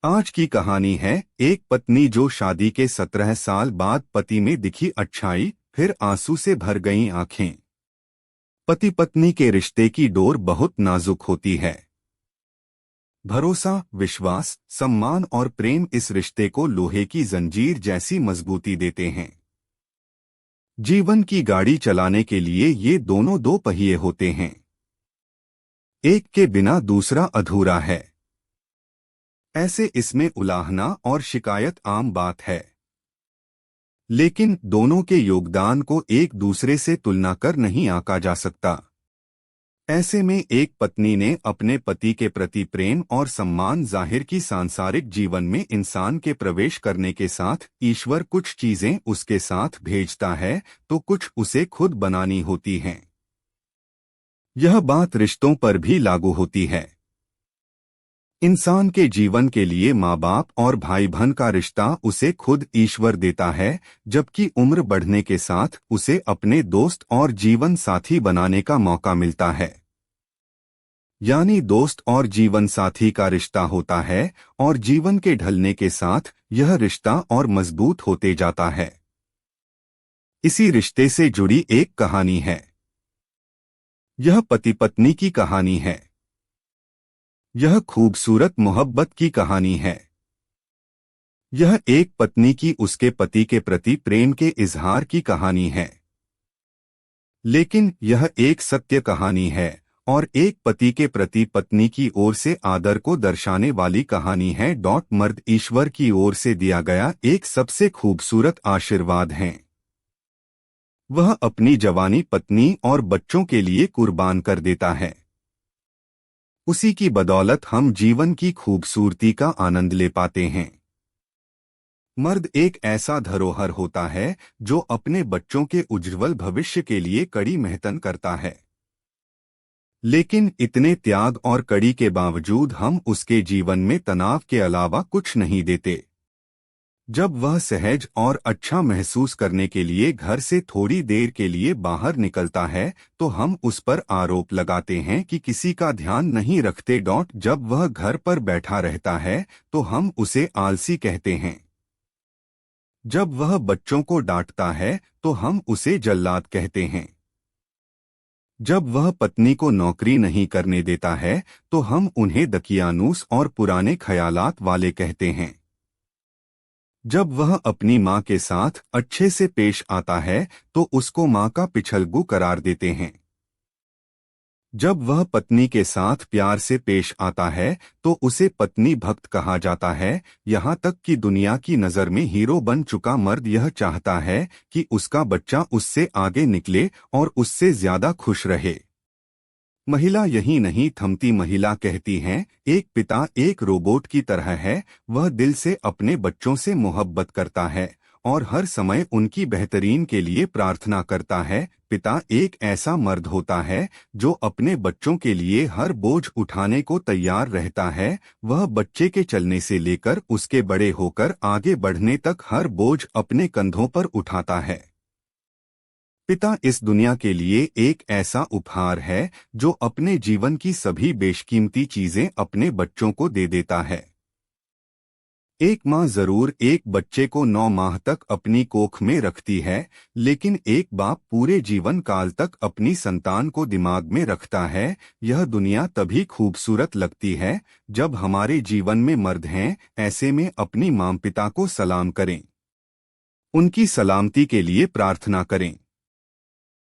आज की कहानी है एक पत्नी जो शादी के 17 साल बाद पति में दिखी अच्छाई, फिर आंसू से भर गईं आंखें। पति पत्नी के रिश्ते की डोर बहुत नाजुक होती है। भरोसा, विश्वास, सम्मान और प्रेम इस रिश्ते को लोहे की जंजीर जैसी मजबूती देते हैं। जीवन की गाड़ी चलाने के लिए ये दोनों दो पहिए होते हैं। एक के बिना दूसरा अधूरा है। ऐसे इसमें उलाहना और शिकायत आम बात है, लेकिन दोनों के योगदान को एक दूसरे से तुलना कर नहीं आंका जा सकता। ऐसे में एक पत्नी ने अपने पति के प्रति प्रेम और सम्मान जाहिर की। सांसारिक जीवन में इंसान के प्रवेश करने के साथ ईश्वर कुछ चीजें उसके साथ भेजता है, तो कुछ उसे खुद बनानी होती हैं। यह बात रिश्तों पर भी लागू होती है। इंसान के जीवन के लिए माँ बाप और भाई बहन का रिश्ता उसे खुद ईश्वर देता है, जबकि उम्र बढ़ने के साथ उसे अपने दोस्त और जीवन साथी बनाने का मौका मिलता है। यानी दोस्त और जीवन साथी का रिश्ता होता है और जीवन के ढलने के साथ यह रिश्ता और मजबूत होते जाता है। इसी रिश्ते से जुड़ी एक कहानी है। यह पति पत्नी की कहानी है। यह खूबसूरत मोहब्बत की कहानी है। यह एक पत्नी की उसके पति के प्रति प्रेम के इजहार की कहानी है। लेकिन यह एक सत्य कहानी है और एक पति के प्रति पत्नी की ओर से आदर को दर्शाने वाली कहानी है। मर्द ईश्वर की ओर से दिया गया एक सबसे खूबसूरत आशीर्वाद है। वह अपनी जवानी पत्नी और बच्चों के लिए कुर्बान कर देता है। उसी की बदौलत हम जीवन की खूबसूरती का आनंद ले पाते हैं। मर्द एक ऐसा धरोहर होता है जो अपने बच्चों के उज्ज्वल भविष्य के लिए कड़ी मेहनत करता है। लेकिन इतने त्याग और कड़ी के बावजूद हम उसके जीवन में तनाव के अलावा कुछ नहीं देते। जब वह सहज और अच्छा महसूस करने के लिए घर से थोड़ी देर के लिए बाहर निकलता है, तो हम उस पर आरोप लगाते हैं कि किसी का ध्यान नहीं रखते। जब वह घर पर बैठा रहता है तो हम उसे आलसी कहते हैं। जब वह बच्चों को डांटता है तो हम उसे जल्लाद कहते हैं। जब वह पत्नी को नौकरी नहीं करने देता है तो हम उन्हें दकियानूस और पुराने ख्यालात वाले कहते हैं। जब वह अपनी माँ के साथ अच्छे से पेश आता है तो उसको माँ का पिछलगू करार देते हैं। जब वह पत्नी के साथ प्यार से पेश आता है तो उसे पत्नी भक्त कहा जाता है। यहाँ तक कि दुनिया की नज़र में हीरो बन चुका मर्द यह चाहता है कि उसका बच्चा उससे आगे निकले और उससे ज्यादा खुश रहे। महिला यही नहीं थमती। महिला कहती हैं, एक पिता एक रोबोट की तरह है। वह दिल से अपने बच्चों से मोहब्बत करता है और हर समय उनकी बेहतरीन के लिए प्रार्थना करता है। पिता एक ऐसा मर्द होता है जो अपने बच्चों के लिए हर बोझ उठाने को तैयार रहता है। वह बच्चे के चलने से लेकर उसके बड़े होकर आगे बढ़ने तक हर बोझ अपने कंधों पर उठाता है। पिता इस दुनिया के लिए एक ऐसा उपहार है जो अपने जीवन की सभी बेशकीमती चीजें अपने बच्चों को दे देता है। एक माँ जरूर एक बच्चे को 9 माह तक अपनी कोख में रखती है, लेकिन एक बाप पूरे जीवन काल तक अपनी संतान को दिमाग में रखता है। यह दुनिया तभी खूबसूरत लगती है जब हमारे जीवन में मर्द हैं। ऐसे में अपनी माँ पिता को सलाम करें, उनकी सलामती के लिए प्रार्थना करें।